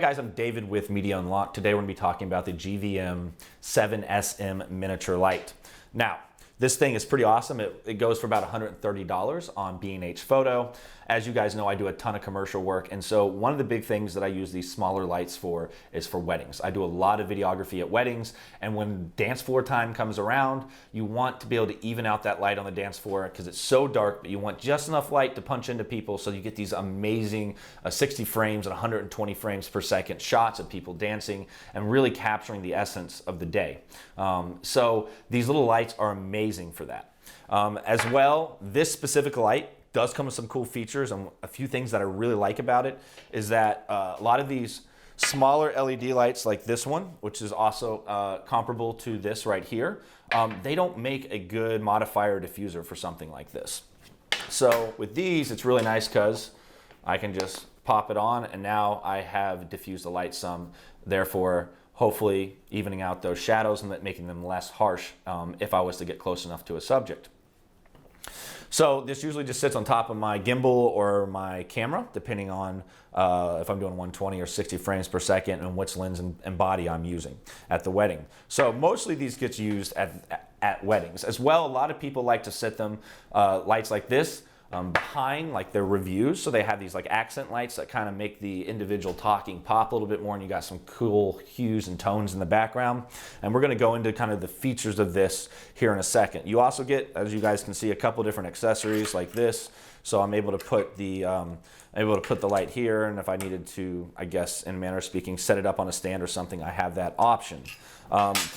guys, I'm David with Media Unlocked. Today we're going to be talking about the GVM 7SM miniature light. Now, this thing is pretty awesome. It goes for about $130 on B&H Photo. As you guys know, I do a ton of commercial work, and so one of the big things that I use these smaller lights for is for weddings. I do a lot of videography at weddings, and when dance floor time comes around, you want to be able to even out that light on the dance floor because it's so dark, but you want just enough light to punch into people so you get these amazing 60 frames and 120 frames per second shots of people dancing and really capturing the essence of the day. So these little lights are amazing for that. As well, this specific light does come with some cool features, and a few things that I really like about it is that a lot of these smaller LED lights like this one, which is also comparable to this right here, they don't make a good modifier diffuser for something like this. So with these, it's really nice because I can just pop it on and now I have diffused the light some, therefore hopefully evening out those shadows and making them less harsh if I was to get close enough to a subject. So this usually just sits on top of my gimbal or my camera, depending on if I'm doing 120 or 60 frames per second and which lens and body I'm using at the wedding. So mostly these get used at weddings. As well, a lot of people like to set them lights like this behind like their reviews. So they have these like accent lights that kind of make the individual talking pop a little bit more, and you got some cool hues and tones in the background. And we're going to go into kind of the features of this here in a second. You also get, as you guys can see, a couple different accessories like this. So I'm able to put the light here, and if I needed to, I guess in a manner of speaking, set it up on a stand or something, I have that option.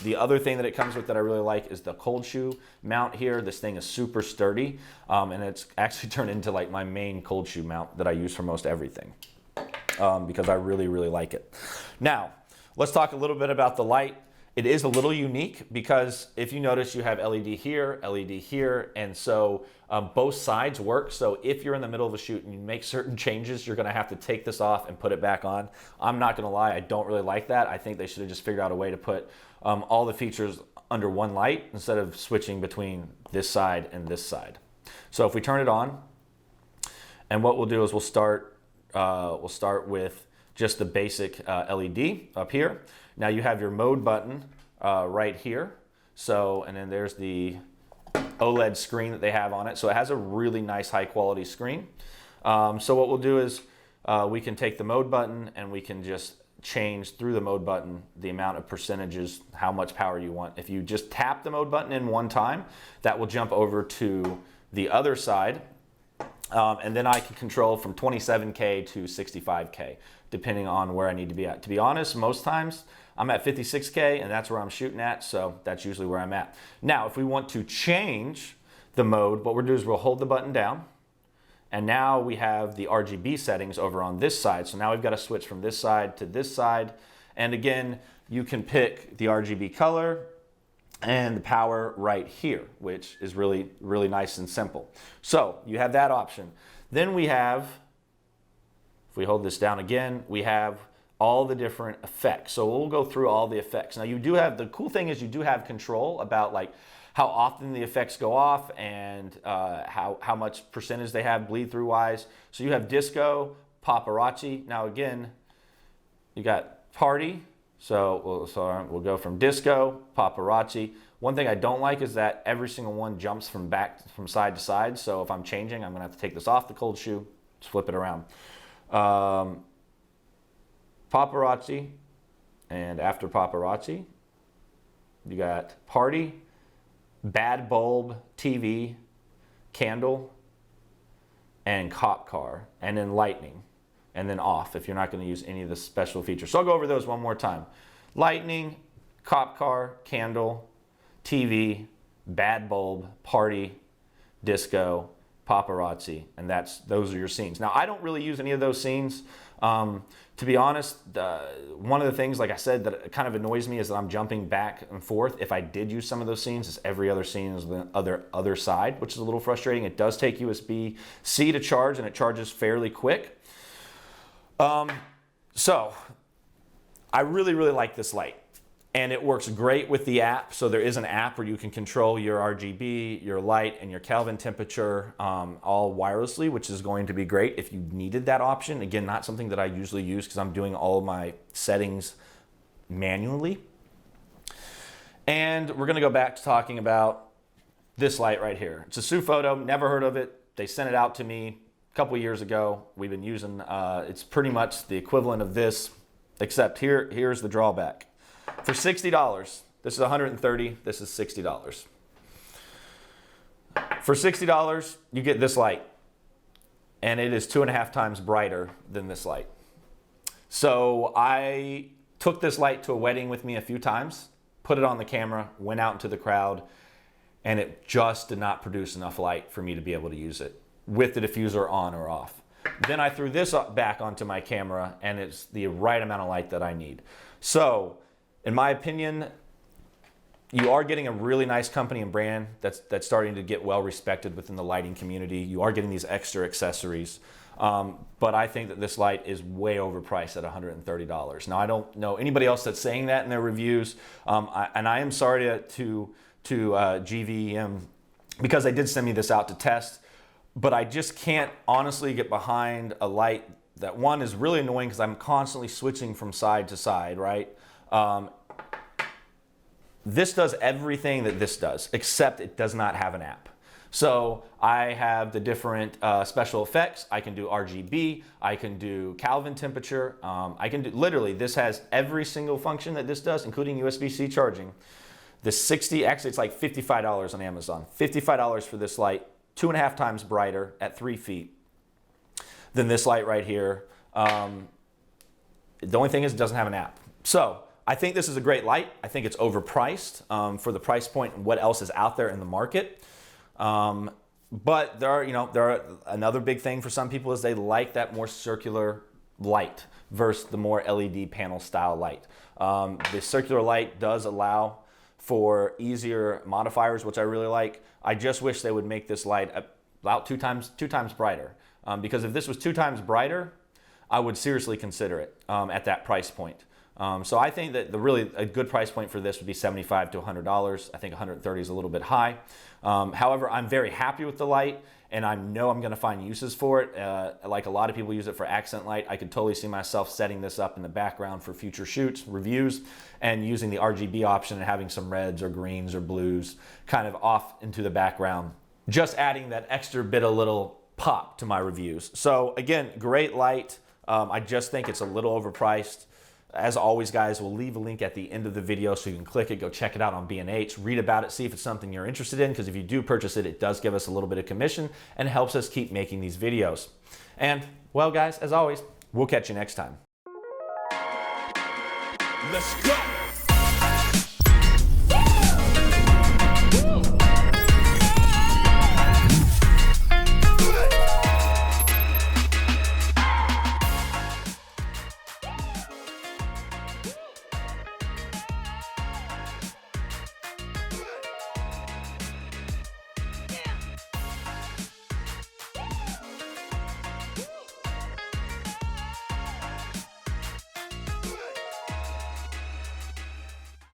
The other thing that it comes with that I really like is the cold shoe mount here. This thing is super sturdy, and it's actually turned into like my main cold shoe mount that I use for most everything because I really like it. Now, let's talk a little bit about the light. It is a little unique because if you notice, you have LED here, and so both sides work. So if you're in the middle of a shoot and you make certain changes, you're gonna have to take this off and put it back on. I'm not gonna lie, I don't really like that. I think they should have just figured out a way to put all the features under one light instead of switching between this side and this side. So if we turn it on, and what we'll do is we'll start with just the basic LED up here. Now you have your mode button right here. So, and then there's the OLED screen that they have on it. So it has a really nice high quality screen. So what we'll do is we can take the mode button and we can just change through the mode button the amount of percentages, how much power you want. If you just tap the mode button in one time, that will jump over to the other side. And then I can control from 27K to 65K, depending on where I need to be at. To be honest, most times I'm at 56K and that's where I'm shooting at, so that's usually where I'm at. Now, if we want to change the mode, what we'll do is we'll hold the button down, and now we have the RGB settings over on this side. So now we've got to switch from this side to this side. And again, you can pick the RGB color and the power right here, which is really nice and simple. So you have that option. Then we have, if we hold this down again, we have all the different effects. So we'll go through all the effects. Now you do have, the cool thing is you do have control about like how often the effects go off and how much percentage they have bleed through wise. So you have disco, paparazzi. Now again, you got party. So we'll go from disco, paparazzi. One thing I don't like is that every single one jumps from side to side. So if I'm changing, I'm gonna have to take this off the cold shoe, flip it around. Paparazzi, and after paparazzi, you got party, bad bulb, TV, candle, and cop car, and then lightning, and then off if you're not going to use any of the special features. So I'll go over those one more time. Lightning, cop car, candle, TV, bad bulb, party, disco, paparazzi, and those are your scenes. Now I don't really use any of those scenes. To be honest, one of the things, like I said, that kind of annoys me is that I'm jumping back and forth. If I did use some of those scenes, it's every other scene is the other side, which is a little frustrating. It does take USB-C to charge, and it charges fairly quick. So I really like this light. And it works great with the app. So there is an app where you can control your RGB, your light, and your Kelvin temperature all wirelessly, which is going to be great if you needed that option. Again, not something that I usually use because I'm doing all of my settings manually. And we're gonna go back to talking about this light right here. It's a Sue photo, never heard of it. They sent it out to me a couple years ago. We've been using, it's pretty much the equivalent of this, except here's the drawback. For $60, this is $130, this is $60. For $60, you get this light, and it is 2.5 times brighter than this light. So I took this light to a wedding with me a few times, put it on the camera, went out into the crowd, and it just did not produce enough light for me to be able to use it with the diffuser on or off. Then I threw this back onto my camera, and it's the right amount of light that I need. So, in my opinion, you are getting a really nice company and brand that's starting to get well respected within the lighting community. You are getting these extra accessories. But I think that this light is way overpriced at $130. Now, I don't know anybody else that's saying that in their reviews. And I am sorry to GVM because they did send me this out to test. But I just can't honestly get behind a light that, one, is really annoying because I'm constantly switching from side to side, right? This does everything that this does, except it does not have an app. So I have the different special effects. I can do RGB, I can do Kelvin temperature, I can do, literally, this has every single function that this does, including USB-C charging. The 60, actually it's like $55 on Amazon. $55 for this light, 2.5 times brighter at 3 feet than this light right here. The only thing is it doesn't have an app. So I think this is a great light. I think it's overpriced for the price point and what else is out there in the market. But there are another big thing for some people is they like that more circular light versus the more LED panel style light. The circular light does allow for easier modifiers, which I really like. I just wish they would make this light about two times brighter. Because if this was 2 times brighter, I would seriously consider it at that price point. So I think that a good price point for this would be $75 to $100. I think $130 is a little bit high. However, I'm very happy with the light, and I know I'm going to find uses for it. Like a lot of people use it for accent light. I could totally see myself setting this up in the background for future shoots, reviews, and using the RGB option and having some reds or greens or blues kind of off into the background. Just adding that extra bit of little pop to my reviews. So again, great light. I just think it's a little overpriced. As always, guys, we'll leave a link at the end of the video so you can click it, go check it out on B&H, read about it, see if it's something you're interested in, because if you do purchase it, it does give us a little bit of commission and helps us keep making these videos. And, well, guys, as always, we'll catch you next time. Let's go!